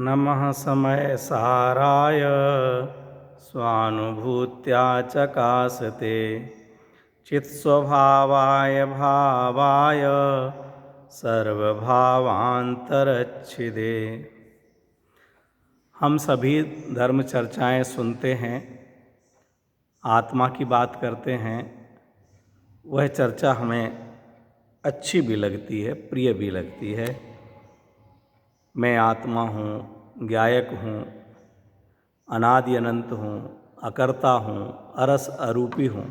नमः समय साराय स्वानुभूत्या चकासते चित्स्वभावाय भावाय सर्वभावांतरच्छिदे। हम सभी धर्म चर्चाएं सुनते हैं, आत्मा की बात करते हैं। वह चर्चा हमें अच्छी भी लगती है, प्रिय भी लगती है। मैं आत्मा हूँ, ज्ञायक हूँ, अनादि अनंत हूँ, अकर्ता हूँ, अरस अरूपी हूँ।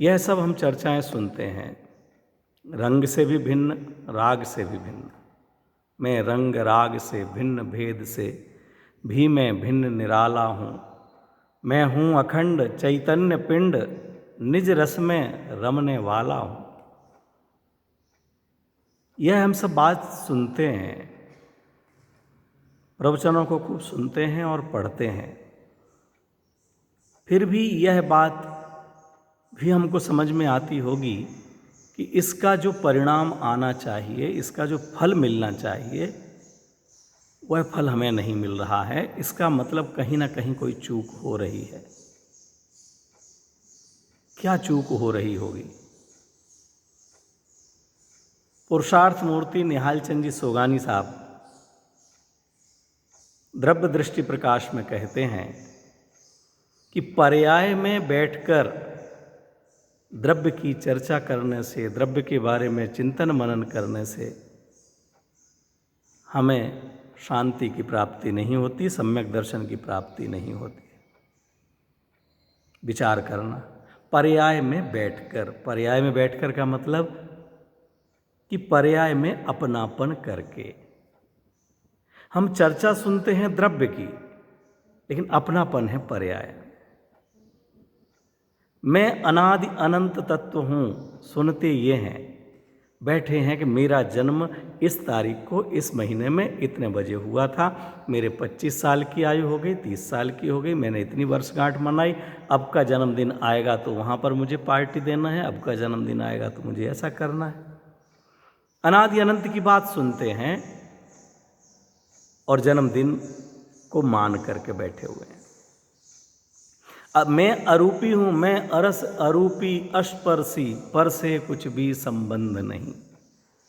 यह सब हम चर्चाएं सुनते हैं, रंग से भी भिन्न, राग से भी भिन्न। मैं रंग राग से भिन्न भेद से भी मैं भिन्न निराला हूँ। मैं हूँ अखंड चैतन्य पिंड, निज रस में रमने वाला हूँ। यह हम सब बात सुनते हैं, प्रवचनों को खूब सुनते हैं और पढ़ते हैं। फिर भी यह बात भी हमको समझ में आती होगी कि इसका जो परिणाम आना चाहिए, इसका जो फल मिलना चाहिए, वह फल हमें नहीं मिल रहा है। इसका मतलब कहीं ना कहीं कोई चूक हो रही है। क्या चूक हो रही होगी? पुरुषार्थ मूर्ति निहाल चंद जी सोगानी साहब द्रव्य दृष्टि प्रकाश में कहते हैं कि पर्याय में बैठकर द्रव्य की चर्चा करने से, द्रव्य के बारे में चिंतन मनन करने से हमें शांति की प्राप्ति नहीं होती, सम्यक दर्शन की प्राप्ति नहीं होती। विचार करना, पर्याय में बैठकर का मतलब कि पर्याय में अपनापन करके। हम चर्चा सुनते हैं द्रव्य की, लेकिन अपनापन है पर्याय। मैं अनादि अनंत तत्व हूँ, सुनते ये हैं, बैठे हैं कि मेरा जन्म इस तारीख को इस महीने में इतने बजे हुआ था, मेरे 25 साल की आयु हो गई, 30 साल की हो गई, मैंने इतनी वर्षगांठ मनाई। अब का जन्मदिन आएगा तो वहाँ पर मुझे पार्टी देना है, अब का जन्मदिन आएगा तो मुझे ऐसा करना है। अनादि अनंत की बात सुनते हैं और जन्मदिन को मान करके बैठे हुए हैं। अब मैं अरूपी हूँ, मैं अरस अरूपी अस्पर्शी, पर से कुछ भी संबंध नहीं।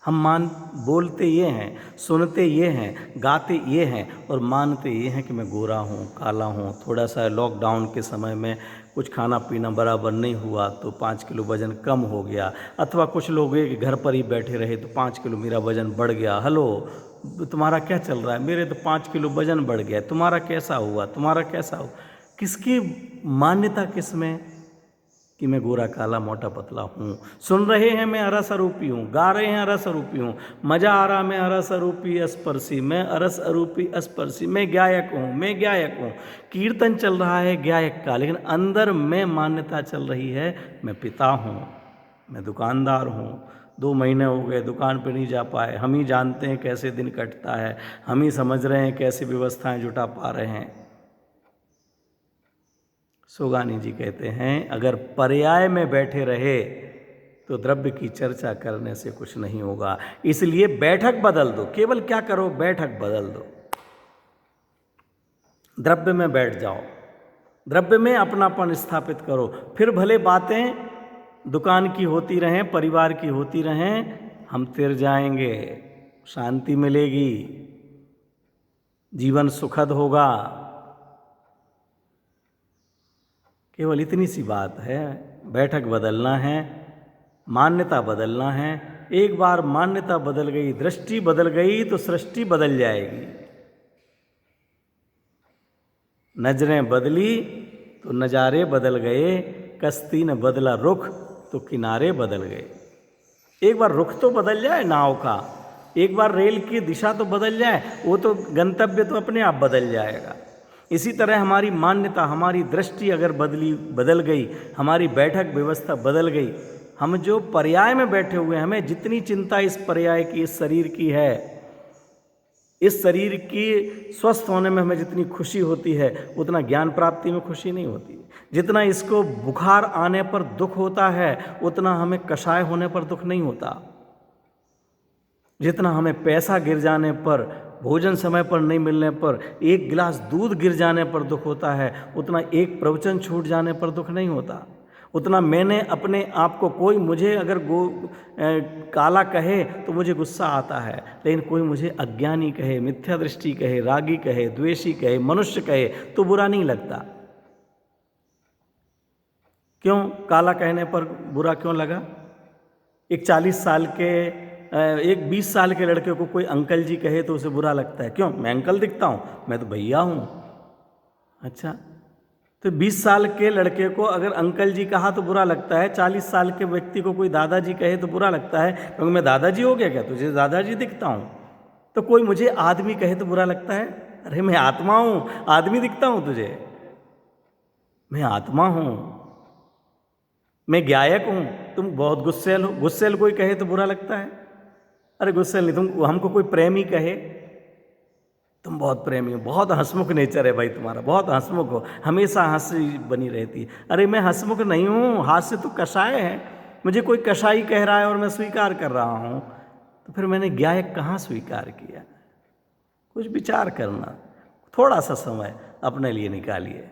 हम बोलते ये हैं, सुनते ये हैं, गाते ये हैं और मानते ये हैं कि मैं गोरा हूँ, काला हूँ। थोड़ा सा लॉकडाउन के समय में कुछ खाना पीना बराबर नहीं हुआ तो 5 किलो वज़न कम हो गया, अथवा कुछ लोग एक घर पर ही बैठे रहे तो 5 किलो मेरा वज़न बढ़ गया। हेलो, तुम्हारा क्या चल रहा है? मेरे तो 5 किलो वज़न बढ़ गया, तुम्हारा कैसा हुआ, तुम्हारा कैसा हुआ? किसकी मान्यता किस में कि मैं गोरा काला मोटा पतला हूँ? सुन रहे हैं मैं अरस अरूपी हूँ, गा रहे हैं अरस अरूपी हूँ, मजा आ रहा, मैं अरस अरूपी स्पर्शी, मैं अरस अरूपी स्पर्शी, मैं गायक हूँ, मैं गायक हूँ। कीर्तन चल रहा है गायक का, लेकिन अंदर में मान्यता चल रही है मैं पिता हूँ, मैं दुकानदार हूँ, 2 महीने हो गए दुकान पर नहीं जा पाए। हम ही जानते हैं कैसे दिन कटता है, हम ही समझ रहे हैं कैसे व्यवस्थाएं जुटा पा रहे हैं। सोगानी जी कहते हैं अगर पर्याय में बैठे रहे तो द्रव्य की चर्चा करने से कुछ नहीं होगा। इसलिए बैठक बदल दो। केवल क्या करो? बैठक बदल दो, द्रव्य में बैठ जाओ, द्रव्य में अपनापन स्थापित करो। फिर भले बातें दुकान की होती रहें, परिवार की होती रहें, हम तिर जाएंगे, शांति मिलेगी, जीवन सुखद होगा। केवल इतनी सी बात है, बैठक बदलना है, मान्यता बदलना है। एक बार मान्यता बदल गई, दृष्टि बदल गई तो सृष्टि बदल जाएगी। नजरें बदली तो नज़ारे बदल गए, कश्ती ने बदला रुख तो किनारे बदल गए। एक बार रुख तो बदल जाए नाव का, एक बार रेल की दिशा तो बदल जाए, वो तो गंतव्य तो अपने आप बदल जाएगा। इसी तरह हमारी मान्यता, हमारी दृष्टि अगर बदल गई, हमारी बैठक व्यवस्था बदल गई, हम जो पर्याय में बैठे हुए हैं, हमें जितनी चिंता इस पर्याय की, इस शरीर की है, इस शरीर की स्वस्थ होने में हमें जितनी खुशी होती है, उतना ज्ञान प्राप्ति में खुशी नहीं होती। जितना इसको बुखार आने पर दुख होता है, उतना हमें कषाय होने पर दुख नहीं होता। जितना हमें पैसा गिर जाने पर भोजन समय पर नहीं मिलने पर, एक गिलास दूध गिर जाने पर दुख होता है, उतना एक प्रवचन छूट जाने पर दुख नहीं होता। उतना मैंने अपने आप को, कोई मुझे अगर काला कहे तो मुझे गुस्सा आता है, लेकिन कोई मुझे अज्ञानी कहे, मिथ्या दृष्टि कहे, रागी कहे, द्वेषी कहे, मनुष्य कहे तो बुरा नहीं लगता। क्यों काला कहने पर बुरा क्यों लगा? एक 40 साल के, एक 20 साल के लड़के को कोई अंकल जी कहे तो उसे बुरा लगता है। क्यों? मैं अंकल दिखता हूँ, मैं तो भैया हूँ। अच्छा, तो 20 साल के लड़के को अगर अंकल जी कहा तो बुरा लगता है, 40 साल के व्यक्ति को कोई दादाजी कहे तो बुरा लगता है, क्योंकि मैं दादाजी हो गया क्या, तुझे दादाजी दिखता हूँ। तो कोई मुझे आदमी कहे तो बुरा लगता है, अरे मैं आत्मा हूँ, आदमी दिखता हूँ तुझे, मैं आत्मा हूँ, मैं गायक हूँ, तुम बहुत गुस्सेल हो। गुस्सेल कोई कहे तो बुरा लगता है, अरे गुस्सेल नहीं, तुम, हमको कोई प्रेमी कहे तुम बहुत प्रेमी हो, बहुत हंसमुख नेचर है भाई तुम्हारा, बहुत हंसमुख हो, हमेशा हंसी बनी रहती है। अरे मैं हंसमुख नहीं हूँ, हास्य तो कषाय है। मुझे कोई कषाई कह रहा है और मैं स्वीकार कर रहा हूँ, तो फिर मैंने गायक कहाँ स्वीकार किया? कुछ विचार करना, थोड़ा सा समय अपने लिए निकालिए।